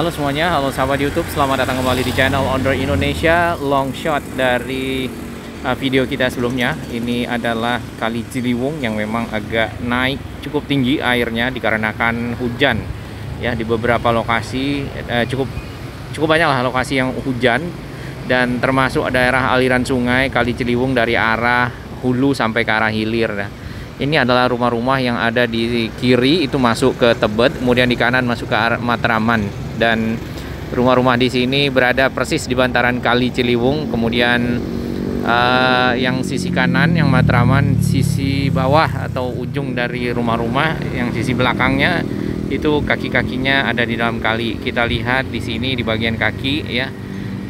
Halo semuanya, halo sahabat YouTube, selamat datang kembali di channel Owner Indonesia. Long shot dari video kita sebelumnya. Ini adalah Kali Ciliwung yang memang agak naik cukup tinggi airnya dikarenakan hujan. Ya, di beberapa lokasi cukup banyak lah lokasi yang hujan, dan termasuk daerah aliran sungai Kali Ciliwung dari arah hulu sampai ke arah hilir. Ini adalah rumah-rumah yang ada di kiri itu masuk ke Tebet, kemudian di kanan masuk ke arah Matraman. Dan rumah-rumah di sini berada persis di bantaran Kali Ciliwung. Kemudian yang sisi kanan, yang Matraman, sisi bawah atau ujung dari rumah-rumah, yang sisi belakangnya itu kaki-kakinya ada di dalam kali. Kita lihat di sini di bagian kaki ya,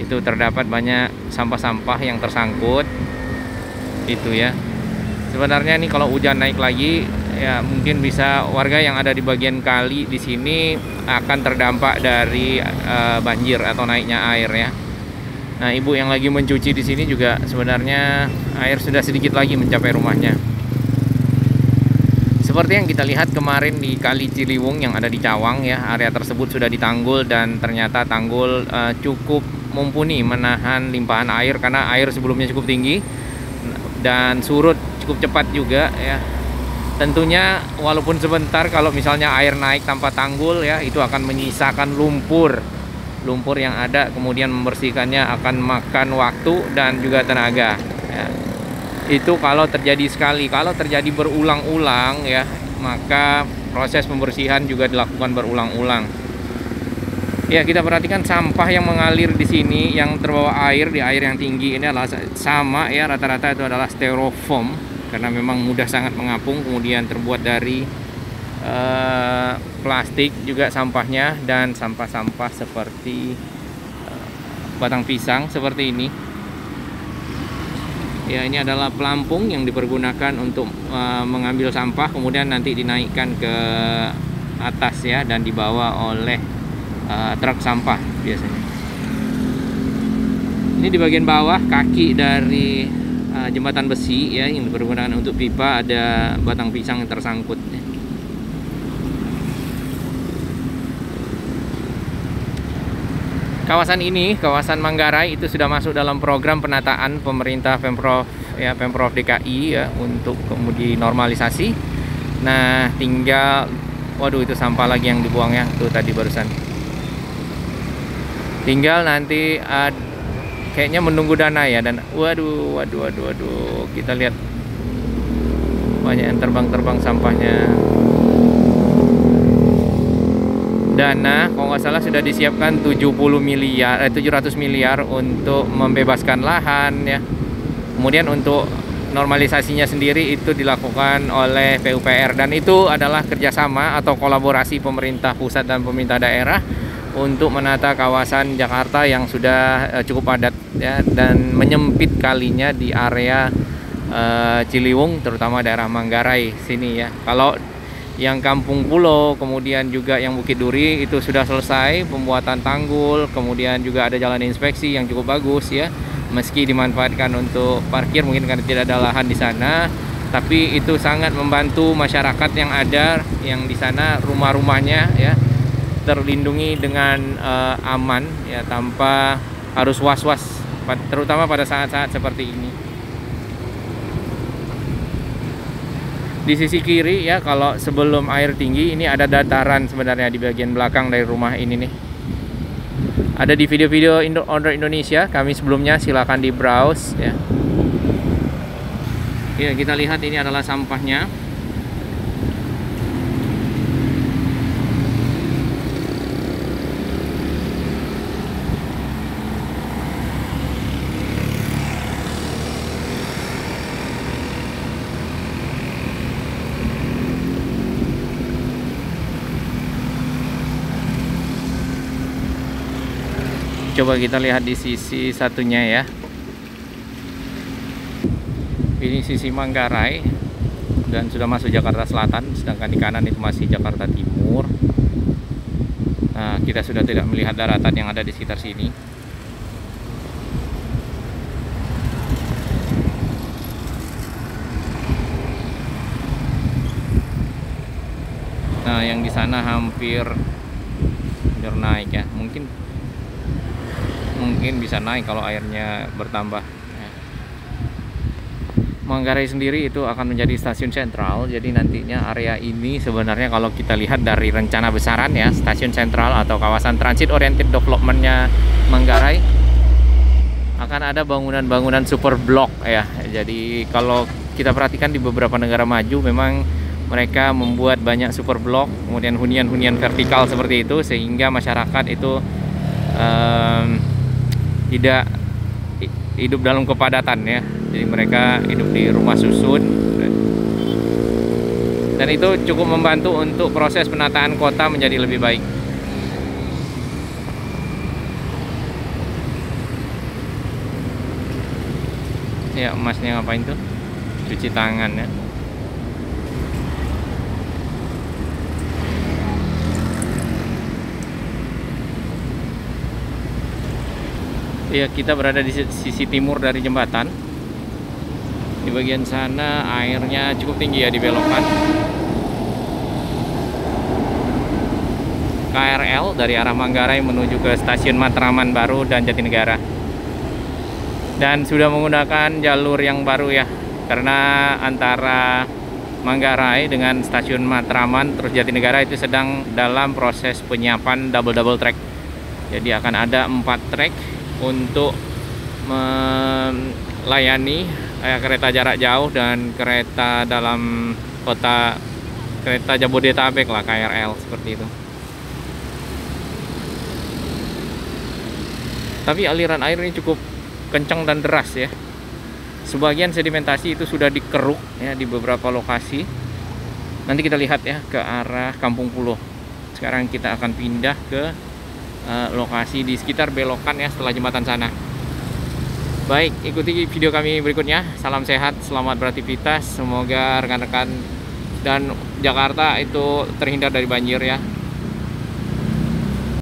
itu terdapat banyak sampah-sampah yang tersangkut. Itu ya. Sebenarnya nih kalau hujan naik lagi ya, mungkin bisa warga yang ada di bagian kali di sini akan terdampak dari banjir atau naiknya air ya. Nah, ibu yang lagi mencuci di sini juga sebenarnya air sudah sedikit lagi mencapai rumahnya. Seperti yang kita lihat kemarin di Kali Ciliwung yang ada di Cawang ya, area tersebut sudah ditanggul dan ternyata tanggul cukup mumpuni menahan limpahan air karena air sebelumnya cukup tinggi dan surut cukup cepat juga ya. Tentunya walaupun sebentar, kalau misalnya air naik tanpa tanggul ya, itu akan menyisakan lumpur yang ada, kemudian membersihkannya akan makan waktu dan juga tenaga ya. Itu kalau terjadi sekali. Kalau terjadi berulang-ulang ya, maka proses pembersihan juga dilakukan berulang-ulang. Ya, kita perhatikan sampah yang mengalir di sini yang terbawa air di air yang tinggi ini adalah sama ya, rata-rata itu adalah styrofoam karena memang mudah sangat mengapung, kemudian terbuat dari plastik juga sampahnya, dan sampah-sampah seperti batang pisang seperti ini. Ya, ini adalah pelampung yang dipergunakan untuk mengambil sampah, kemudian nanti dinaikkan ke atas ya dan dibawa oleh truk sampah biasanya. Ini di bagian bawah kaki dari jembatan besi ya yang dipergunakan untuk pipa, ada batang pisang yang tersangkut. Kawasan ini, kawasan Manggarai, itu sudah masuk dalam program penataan pemerintah Pemprov DKI ya untuk kemudian normalisasi. Nah, tinggal waduh, itu sampah lagi yang dibuang ya, itu tadi barusan. Tinggal nanti kayaknya menunggu dana ya, dan waduh, kita lihat banyak yang terbang sampahnya. Dana kalau nggak salah sudah disiapkan 700 miliar untuk membebaskan lahan ya. Kemudian untuk normalisasinya sendiri itu dilakukan oleh PUPR, dan itu adalah kerjasama atau kolaborasi pemerintah pusat dan pemerintah daerah untuk menata kawasan Jakarta yang sudah cukup padat ya, dan menyempit kalinya di area Ciliwung, terutama daerah Manggarai sini ya. Kalau yang Kampung Pulo, kemudian juga yang Bukit Duri itu sudah selesai pembuatan tanggul, kemudian juga ada jalan inspeksi yang cukup bagus ya. Meski dimanfaatkan untuk parkir mungkin karena tidak ada lahan di sana, tapi itu sangat membantu masyarakat yang ada yang di sana, rumah-rumahnya ya terlindungi dengan aman ya, tanpa harus was-was, terutama pada saat-saat seperti ini. Di sisi kiri ya, kalau sebelum air tinggi ini ada dataran sebenarnya di bagian belakang dari rumah ini nih. Ada di video-video Owner Indonesia kami sebelumnya, silahkan di browse ya. Ya, kita lihat ini adalah sampahnya. Coba kita lihat di sisi satunya ya. Ini sisi Manggarai dan sudah masuk Jakarta Selatan, sedangkan di kanan itu masih Jakarta Timur. Nah, kita sudah tidak melihat daratan yang ada di sekitar sini. Nah, yang di sana hampir biar naik ya. Mungkin bisa naik kalau airnya bertambah. Manggarai sendiri itu akan menjadi stasiun sentral. Jadi nantinya area ini sebenarnya kalau kita lihat dari rencana besaran ya, stasiun sentral atau kawasan transit oriented developmentnya Manggarai, akan ada bangunan-bangunan super block ya. Jadi kalau kita perhatikan di beberapa negara maju memang mereka membuat banyak super block, kemudian hunian-hunian vertikal seperti itu, sehingga masyarakat itu tidak hidup dalam kepadatan ya. Jadi mereka hidup di rumah susun, dan itu cukup membantu untuk proses penataan kota menjadi lebih baik. Ya, emasnya ngapain tuh? Cuci tangan ya. Ya, kita berada di sisi timur dari jembatan. Di bagian sana airnya cukup tinggi ya di belokan. KRL dari arah Manggarai menuju ke stasiun Matraman Baru dan Jatinegara. Dan sudah menggunakan jalur yang baru ya. Karena antara Manggarai dengan stasiun Matraman terus Jatinegara itu sedang dalam proses penyiapan double track. Jadi akan ada 4 track untuk melayani kereta jarak jauh dan kereta dalam kota, kereta Jabodetabek lah, KRL seperti itu. Tapi aliran air ini cukup kencang dan deras ya. Sebagian sedimentasi itu sudah dikeruk ya di beberapa lokasi. Nanti kita lihat ya ke arah Kampung Pulo. Sekarang kita akan pindah ke lokasi di sekitar belokan ya setelah jembatan sana. Baik, ikuti video kami berikutnya. Salam sehat, selamat beraktivitas. Semoga rekan-rekan dan Jakarta itu terhindar dari banjir ya.